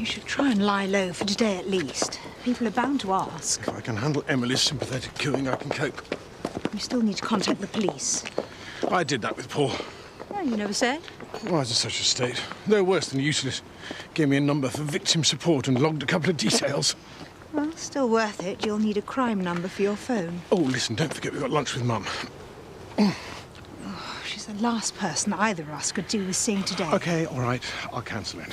You should try and lie low for today at least. People are bound to ask. If I can handle Emily's sympathetic cooing, I can cope. You still need to contact the police. I did that with Paul. Oh, you never said? Why is in such a state? They're worse than useless. Gave me a number for victim support and logged a couple of details. Well, still worth it. You'll need a crime number for your phone. Oh, listen, don't forget we've got lunch with Mum. Oh, she's the last person either of us could do with seeing today. OK, all right, I'll cancel it.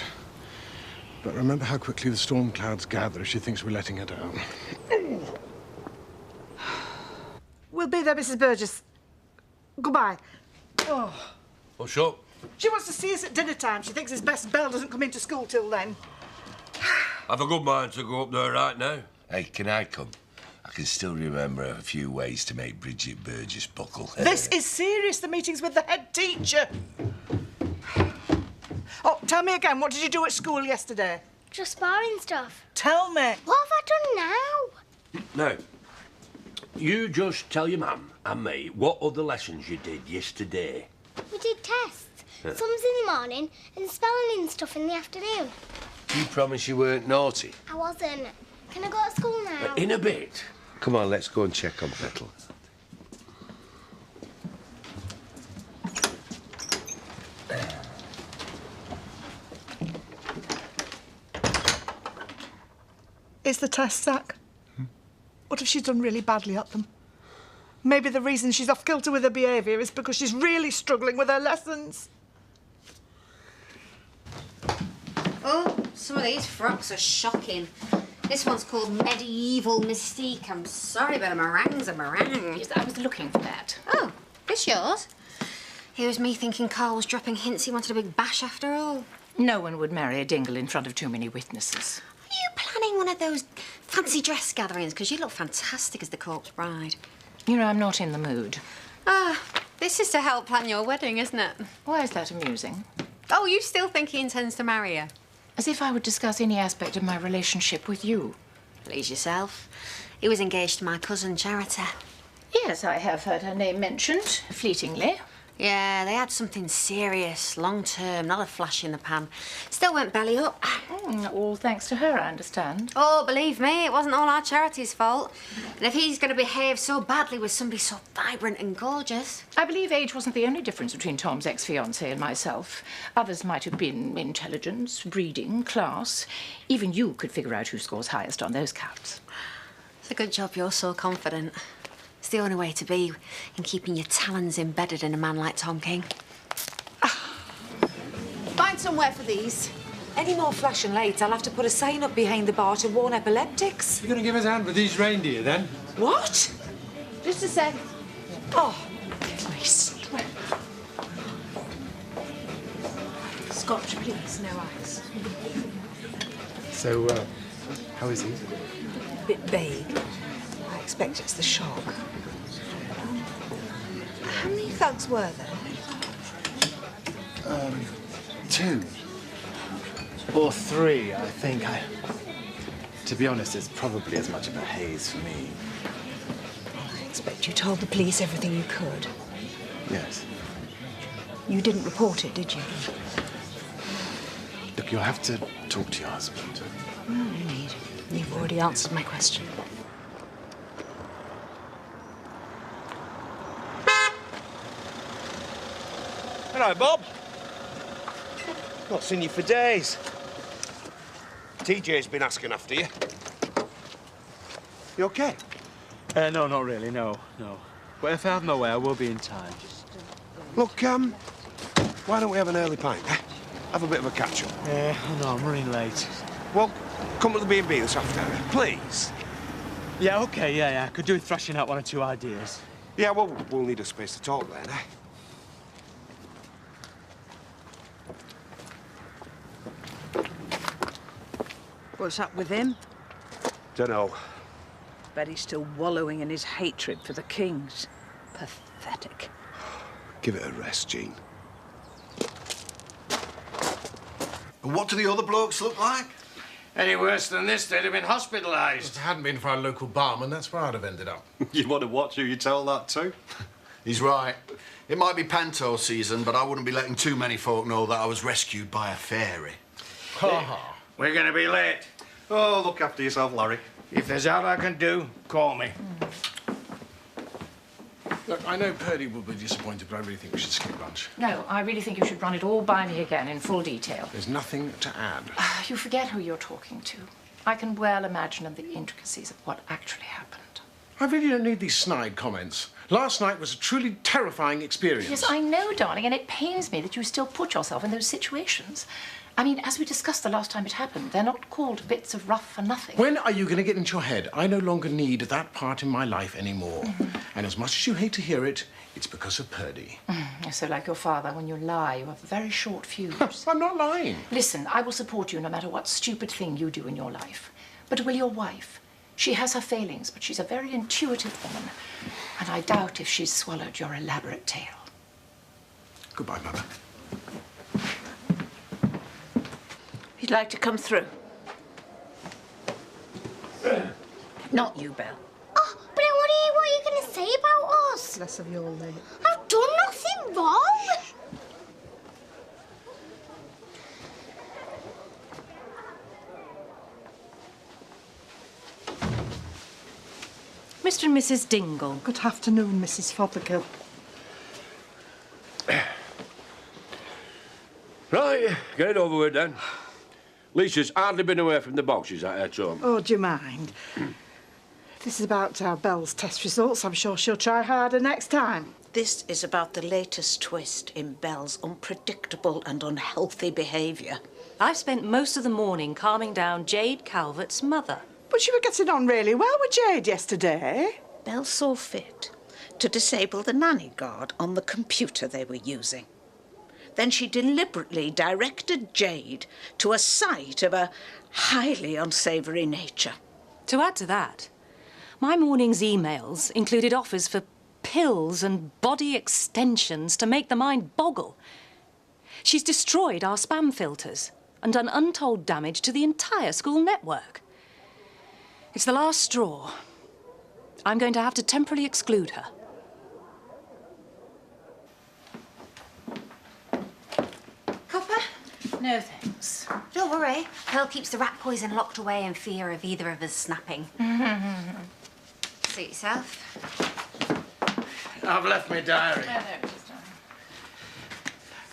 But remember how quickly the storm clouds gather if she thinks we're letting her down. We'll be there, Mrs. Burgess. Goodbye. Oh. What's up? She wants to see us at dinner time. She thinks it's best Belle doesn't come into school till then. I've a good mind to go up there right now. Hey, can I come? I can still remember a few ways to make Bridget Burgess buckle. This is serious. The meeting's with the head teacher. Oh, tell me again, what did you do at school yesterday? Just sparring stuff. Tell me. What have I done now? Now, you just tell your mum and me what other lessons you did yesterday. We did tests. Sums in the morning and spelling and stuff in the afternoon. You promised you weren't naughty. I wasn't. Can I go to school now? In a bit. Come on, let's go and check on Petal. Is the test, Zach? What if she's done really badly at them? Maybe the reason she's off kilter with her behaviour is because she's really struggling with her lessons. Oh, some of these frocks are shocking. This one's called Medieval Mystique. I'm sorry, but a meringue's a meringue. Yes, I was looking for that. Oh, this yours? Here's me thinking Carl was dropping hints he wanted a big bash after all. No one would marry a dingle in front of too many witnesses. Are you planning one of those fancy dress gatherings? Because you look fantastic as the corpse bride. You know, I'm not in the mood. Ah, this is to help plan your wedding, isn't it? Why is that amusing? Oh, you still think he intends to marry her? As if I would discuss any aspect of my relationship with you. Please yourself. He was engaged to my cousin, Charity. Yes, I have heard her name mentioned, fleetingly. Yeah, they had something serious, long-term, not a flash in the pan. Still went belly up. All thanks to her, I understand. Oh, believe me, it wasn't all our Charity's fault. And if he's going to behave so badly with somebody so vibrant and gorgeous... I believe age wasn't the only difference between Tom's ex-fiancée and myself. Others might have been intelligence, breeding, class. Even you could figure out who scores highest on those counts. It's a good job you're so confident. It's the only way to be in keeping your talons embedded in a man like Tom King. Find somewhere for these. Any more flashing lights, I'll have to put a sign up behind the bar to warn epileptics. You're going to give us a hand with these reindeer, then? What? Just a sec. Oh, nice. Scotch, please, no ice. So, how is he? A bit vague. I expect it's the shock. How many thugs were there? 2 or 3, I think. To be honest, it's probably as much of a haze for me. I expect you told the police everything you could. Yes. You didn't report it, did you? Look, you'll have to talk to your husband. No need. You've already answered my question. Hello, Bob. Not seen you for days. TJ's been asking after you. You OK? No, not really, no. But if I have my way, I will be in time. Look, why don't we have an early pint, eh? Have a bit of a catch-up. Yeah, I know, I'm running late. Well, come to the B&B this afternoon, please. Yeah, OK, yeah. I could do with thrashing out 1 or 2 ideas. Yeah, well, we'll need a space to talk then, eh? What's up with him? Dunno. Bet he's still wallowing in his hatred for the Kings. Pathetic. Give it a rest, Jean. And what do the other blokes look like? Any worse than this, they'd have been hospitalised. If it hadn't been for our local barman, that's where I'd have ended up. You want to watch who you tell that to? He's right. It might be panto season, but I wouldn't be letting too many folk know that I was rescued by a fairy. Ha ha. We're going to be late. Oh, look after yourself, Larry. If there's aught I can do, call me. Look, I know Purdy will be disappointed, but I really think we should skip lunch. No, I really think you should run it all by me again in full detail. There's nothing to add. You forget who you're talking to. I can well imagine the intricacies of what actually happened. I really don't need these snide comments. Last night was a truly terrifying experience. Yes, I know, darling, and it pains me that you still put yourself in those situations. I mean, as we discussed the last time it happened, they're not called bits of rough for nothing. When are you going to get into your head? I no longer need that part in my life anymore. And as much as you hate to hear it, it's because of Purdy. You're so like your father. When you lie, you have a very short fuse. I'm not lying. Listen, I will support you no matter what stupid thing you do in your life. But will your wife? She has her failings, but she's a very intuitive woman. And I doubt if she's swallowed your elaborate tale. Goodbye, Mother. You'd like to come through? Not you, Belle. Oh, but I want to hear what you're going to say about us. Less of your late. I've done nothing wrong. Mr. and Mrs. Dingle. Good afternoon, Mrs. Fothergill. Right, get it over with then. Lisa's hardly been away from the boxes at home. Oh, do you mind? This is about our Belle's test results. I'm sure she'll try harder next time. This is about the latest twist in Belle's unpredictable and unhealthy behaviour. I've spent most of the morning calming down Jade Calvert's mother. But you were getting on really well with Jade yesterday. Belle saw fit to disable the nanny guard on the computer they were using. Then she deliberately directed Jade to a site of a highly unsavoury nature. To add to that, my morning's emails included offers for pills and body extensions to make the mind boggle. She's destroyed our spam filters and done untold damage to the entire school network. It's the last straw. I'm going to have to temporarily exclude her. Copper? No, thanks. Don't worry. Pearl keeps the rat poison locked away in fear of either of us snapping. Suit yourself. I've left my diary.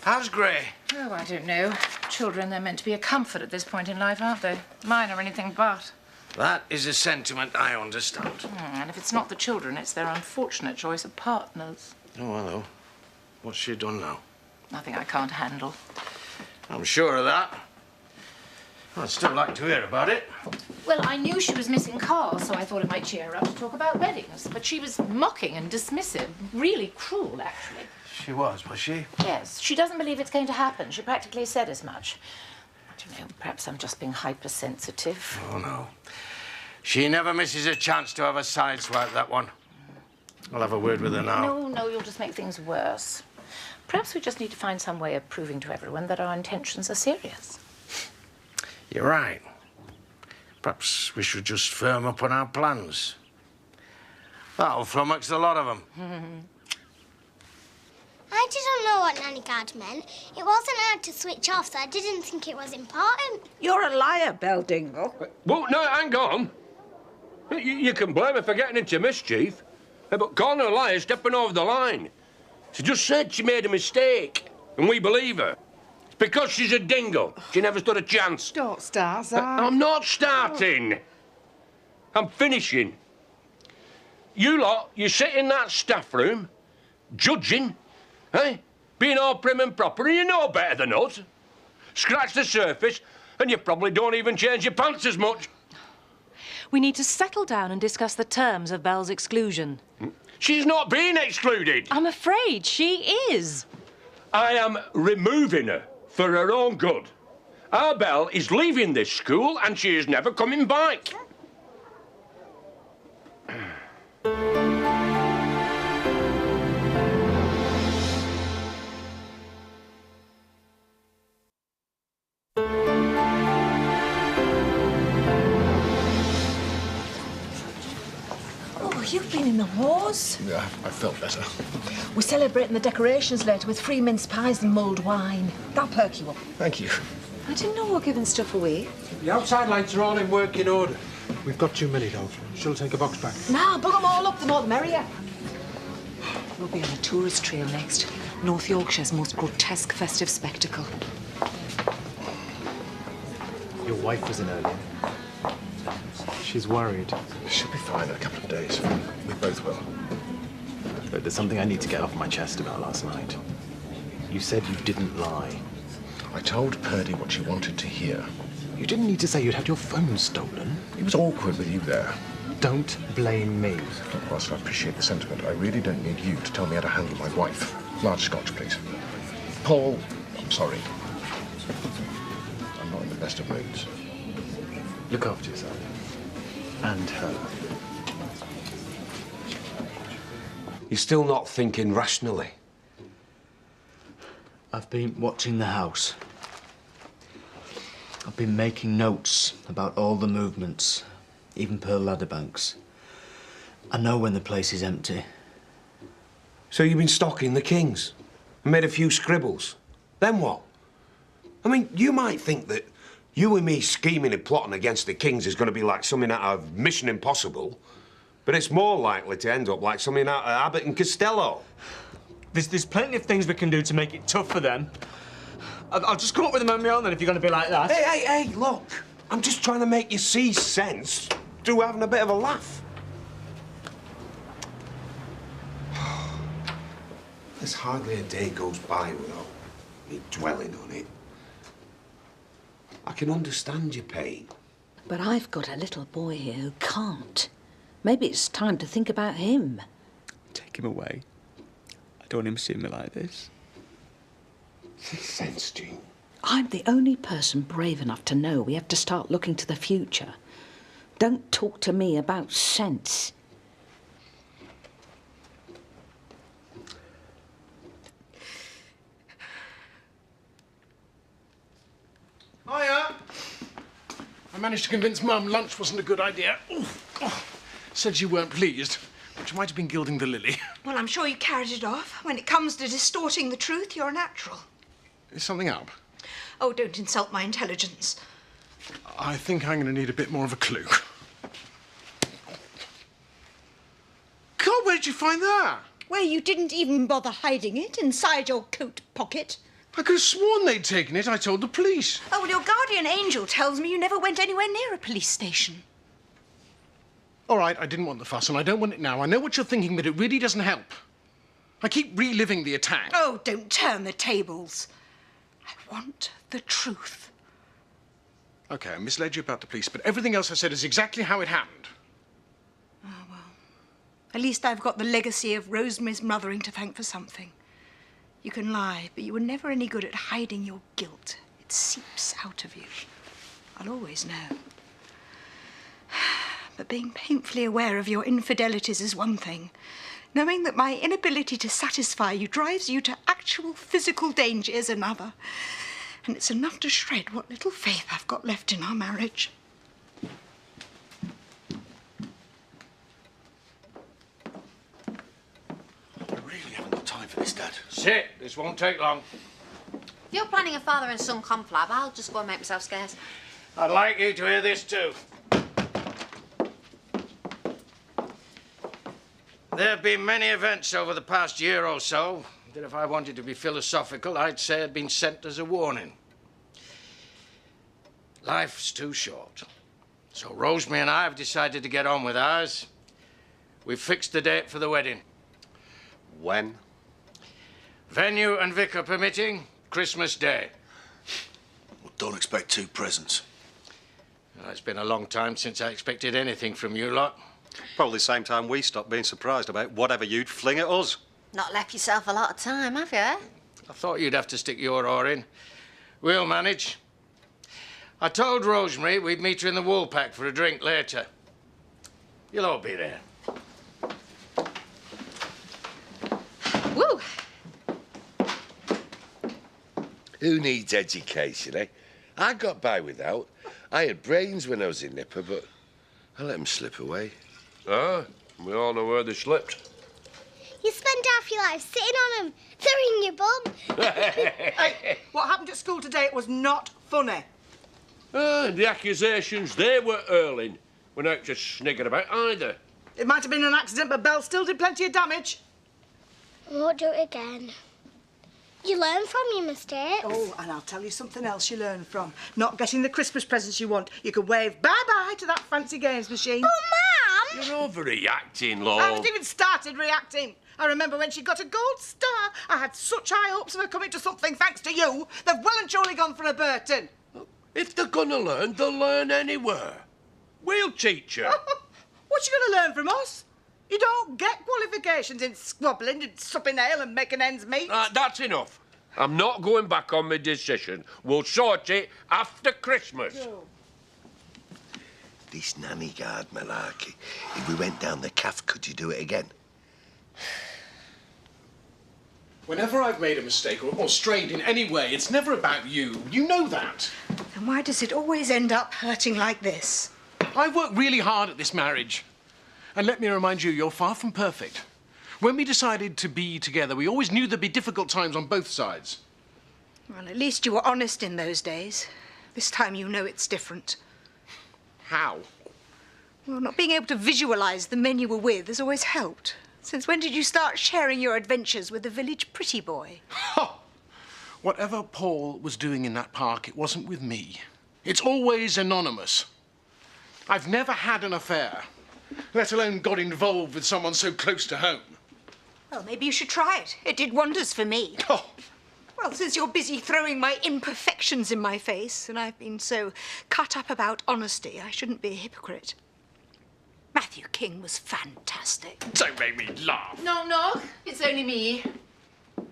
How's Gray? Oh, I don't know. Children, they're meant to be a comfort at this point in life, aren't they? Mine are anything but. That is a sentiment I understand. And if it's not the children, it's their unfortunate choice of partners. Oh, hello. What's she done now? Nothing I can't handle. I'm sure of that. I'd still like to hear about it. Well, I knew she was missing Carl, so I thought it might cheer her up to talk about weddings. But she was mocking and dismissive. Really cruel, actually. She was she? Yes. She doesn't believe it's going to happen. She practically said as much. I don't know, perhaps I'm just being hypersensitive. Oh, no. She never misses a chance to have a sideswipe, that one. I'll have a word with her now. No, you'll just make things worse. Perhaps we just need to find some way of proving to everyone that our intentions are serious. You're right. Perhaps we should just firm up on our plans. That'll flummox a lot of them. I didn't know what nanny guard meant. It wasn't hard to switch off, so I didn't think it was important. You're a liar, Belle Dingle. Well, no, hang on. You can blame her for getting into mischief. But calling her a liar is stepping over the line. She just said she made a mistake, and we believe her. It's because she's a dingle. She never stood a chance. Don't start, Zach. I'm not starting. I'm finishing. You lot, you sit in that staff room, judging, eh? Being all prim and proper, and you know better than us. Scratch the surface, and you probably don't even change your pants as much. We need to settle down and discuss the terms of Belle's exclusion. She's not being excluded. I'm afraid she is. I am removing her for her own good. Our Belle is leaving this school and she is never coming back. You've been in the wars. Yeah, I felt better. We're celebrating the decorations later with free mince pies and mulled wine. That'll perk you up. Thank you. I didn't know we were giving stuff away. The outside lights are all in working order. We've got 2 minutes out. She'll take a box back. Nah, bug them all up, the more the merrier. We'll be on a tourist trail next. North Yorkshire's most grotesque festive spectacle. Your wife was in earlier. She's worried. She'll be fine in a couple of days. We both will. But there's something I need to get off my chest about last night. You said you didn't lie. I told Purdy what she wanted to hear. You didn't need to say you'd had your phone stolen. It was awkward with you there. Don't blame me. Look, whilst I appreciate the sentiment, I really don't need you to tell me how to handle my wife. Large scotch, please. Paul, I'm sorry. I'm not in the best of moods. Look after yourself. And her. You're still not thinking rationally. I've been watching the house. I've been making notes about all the movements, even Pearl Ladderbanks. I know when the place is empty. So you've been stalking the Kings and made a few scribbles. Then what? I mean, you might think that you and me scheming and plotting against the Kings is going to be like something out of Mission Impossible, but it's more likely to end up like something out of Abbott and Costello. There's plenty of things we can do to make it tough for them. I'll just come up with them on my own then if you're going to be like that. Hey, look. I'm just trying to make you see sense through having a bit of a laugh. There's hardly a day goes by without me dwelling on it. I can understand your pain. But I've got a little boy here who can't. Maybe it's time to think about him. Take him away. I don't want him seeing me like this. Makes sense, Jean. I'm the only person brave enough to know we have to start looking to the future. Don't talk to me about sense. Hiya! I managed to convince Mum lunch wasn't a good idea. Said you weren't pleased, but you might have been gilding the lily. Well, I'm sure you carried it off. When it comes to distorting the truth, you're a natural. Is something up? Oh, don't insult my intelligence. I think I'm going to need a bit more of a clue. God, where did you find that? Where you didn't even bother hiding it inside your coat pocket. I could have sworn they'd taken it. I told the police. Oh, well, your guardian angel tells me you never went anywhere near a police station. All right, I didn't want the fuss, and I don't want it now. I know what you're thinking, but it really doesn't help. I keep reliving the attack. Oh, don't turn the tables. I want the truth. OK, I misled you about the police, but everything else I said is exactly how it happened. Oh, well. At least I've got the legacy of Rosemary's mothering to thank for something. You can lie, but you were never any good at hiding your guilt. It seeps out of you. I'll always know. But being painfully aware of your infidelities is one thing. Knowing that my inability to satisfy you drives you to actual physical danger is another. And it's enough to shred what little faith I've got left in our marriage. I really haven't got time for this, Dad. Sit. This won't take long. If you're planning a father and son conflab, I'll just go and make myself scarce. I'd like you to hear this too. There have been many events over the past year or so that if I wanted to be philosophical, I'd say had been sent as a warning. Life's too short. So Rosemary and I have decided to get on with ours. We've fixed the date for the wedding. When? Venue and vicar permitting, Christmas Day. Well, don't expect 2 presents. Well, it's been a long time since I expected anything from you lot. Probably the same time we stopped being surprised about whatever you'd fling at us. Not left yourself a lot of time, have you? I thought you'd have to stick your oar in. We'll manage. I told Rosemary we'd meet her in the Woolpack for a drink later. You'll all be there. Woo! Who needs education, eh? I got by without. I had brains when I was in Nipper, but I let them slip away. Ah, we all know where they slipped. You spent half your life sitting on them. They're in your bum. Hey, what happened at school today was not funny. The accusations they were hurling were not to snigger about either. It might have been an accident, but Belle still did plenty of damage. I won't do it again. You learn from your mistakes. Oh, and I'll tell you something else you learn from. Not getting the Christmas presents you want. You could wave bye-bye to that fancy games machine. Oh, Mum! You're overreacting, love. I haven't even started reacting. I remember when she got a gold star. I had such high hopes of her coming to something thanks to you. They've well and truly gone for a Burton. If they're gonna learn, they'll learn anywhere. We'll teach her. What you going to learn from us? You don't get qualifications in squabbling and supping ale and making ends meet. That's enough. I'm not going back on my decision. We'll sort it after Christmas. No. This nanny guard malarkey. If we went down the calf, could you do it again? Whenever I've made a mistake or strayed in any way, it's never about you. You know that. Then why does it always end up hurting like this? I worked really hard at this marriage. And let me remind you, you're far from perfect. When we decided to be together, we always knew there'd be difficult times on both sides. Well, at least you were honest in those days. This time you know it's different. How? Well, not being able to visualise the men you were with has always helped. Since when did you start sharing your adventures with the village pretty boy? Whatever Paul was doing in that park, it wasn't with me. It's always anonymous. I've never had an affair, let alone got involved with someone so close to home. Well, maybe you should try it. It did wonders for me. Oh. Well, since you're busy throwing my imperfections in my face, and I've been so cut up about honesty, I shouldn't be a hypocrite. Matthew King was fantastic. Don't make me laugh. No, it's only me.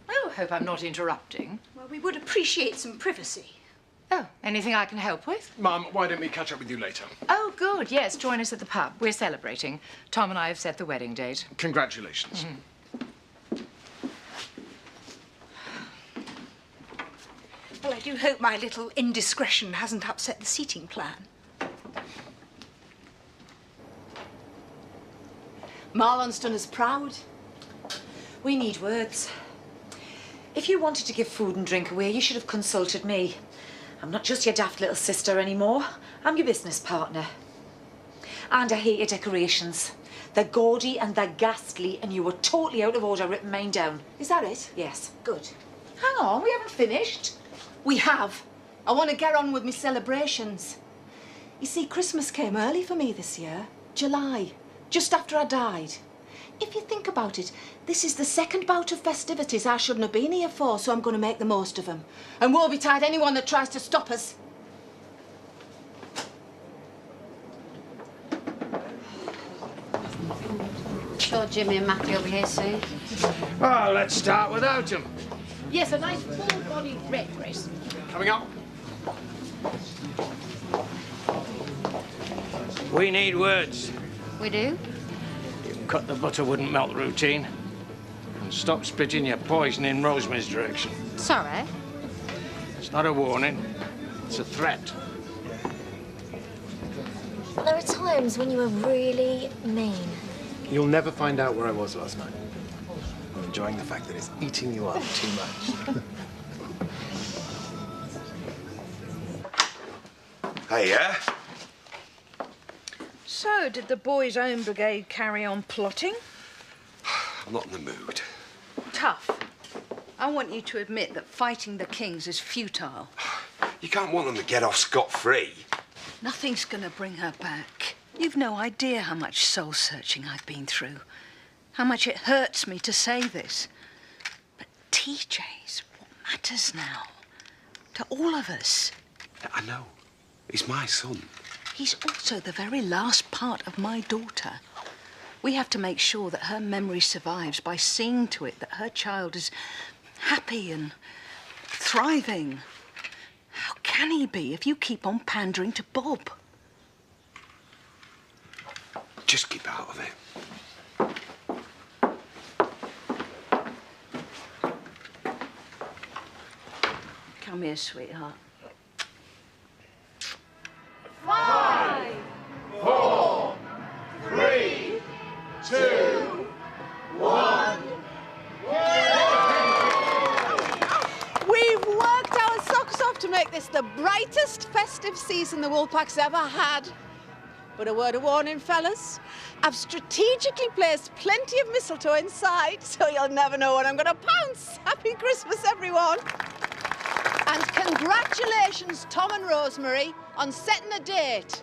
Oh, hope I'm not interrupting. Well, we would appreciate some privacy. Oh, anything I can help with? Mum, why don't we catch up with you later? Oh, good, yes, join us at the pub. We're celebrating. Tom and I have set the wedding date. Congratulations. Well, I do hope my little indiscretion hasn't upset the seating plan. Marlon's done us proud. We need words. If you wanted to give food and drink away, you should have consulted me. I'm not just your daft little sister anymore. I'm your business partner. And I hate your decorations. They're gaudy and they're ghastly, and you were totally out of order ripping mine down. Is that it? Yes. Good. Hang on, we haven't finished. We have. I want to get on with my celebrations. You see, Christmas came early for me this year. July, just after I died. If you think about it, this is the second bout of festivities I shouldn't have been here for, so I'm going to make the most of them. And woe betide anyone that tries to stop us. Sure Jimmy and Matthew will be here soon. Well, let's start without him. Yes, a nice full-bodied red dress. Coming up. We need words. We do? Cut the butter wouldn't melt routine. And stop spitting your poison in Rosemary's direction. Sorry. It's not a warning, it's a threat. There are times when you are really mean. You'll never find out where I was last night. I'm enjoying the fact that it's eating you up too much. Hey, yeah? So, did the Boys' Own Brigade carry on plotting? I'm not in the mood. Tough. I want you to admit that fighting the Kings is futile. You can't want them to get off scot-free. Nothing's going to bring her back. You've no idea how much soul-searching I've been through. How much it hurts me to say this. But TJ's what matters now. To all of us. I know. He's my son. He's also the very last part of my daughter. We have to make sure that her memory survives by seeing to it that her child is happy and thriving. How can he be if you keep on pandering to Bob? Just keep out of it. Come here, sweetheart. 5, 4, 3, 2, 1. We've worked our socks off to make this the brightest greatest festive season the Woolpack's ever had. But a word of warning, fellas. I've strategically placed plenty of mistletoe inside, so you'll never know when I'm going to pounce. Happy Christmas, everyone. And congratulations, Tom and Rosemary, on setting a date.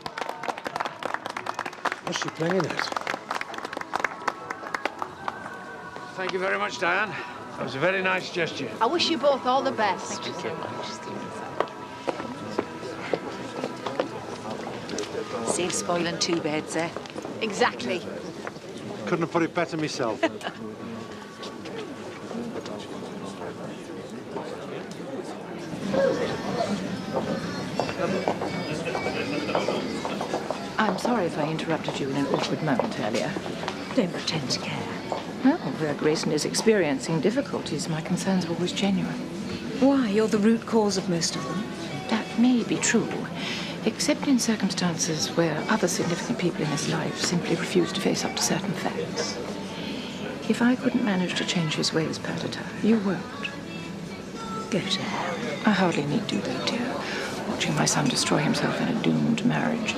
What's she playing at? Thank you very much, Diane. That was a very nice gesture. I wish you both all the best. Thank you so much. Save spoiling two beds, eh? Exactly. Couldn't have put it better myself. I'm sorry if I interrupted you in an awkward moment earlier. Don't pretend to care. Well, where Grayson is experiencing difficulties, my concerns are always genuine. Why? You're the root cause of most of them. That may be true, except in circumstances where other significant people in his life simply refuse to face up to certain facts. If I couldn't manage to change his ways, Perdita, you won't. Go to hell. I hardly need to, though, dear. Watching my son destroy himself in a doomed marriage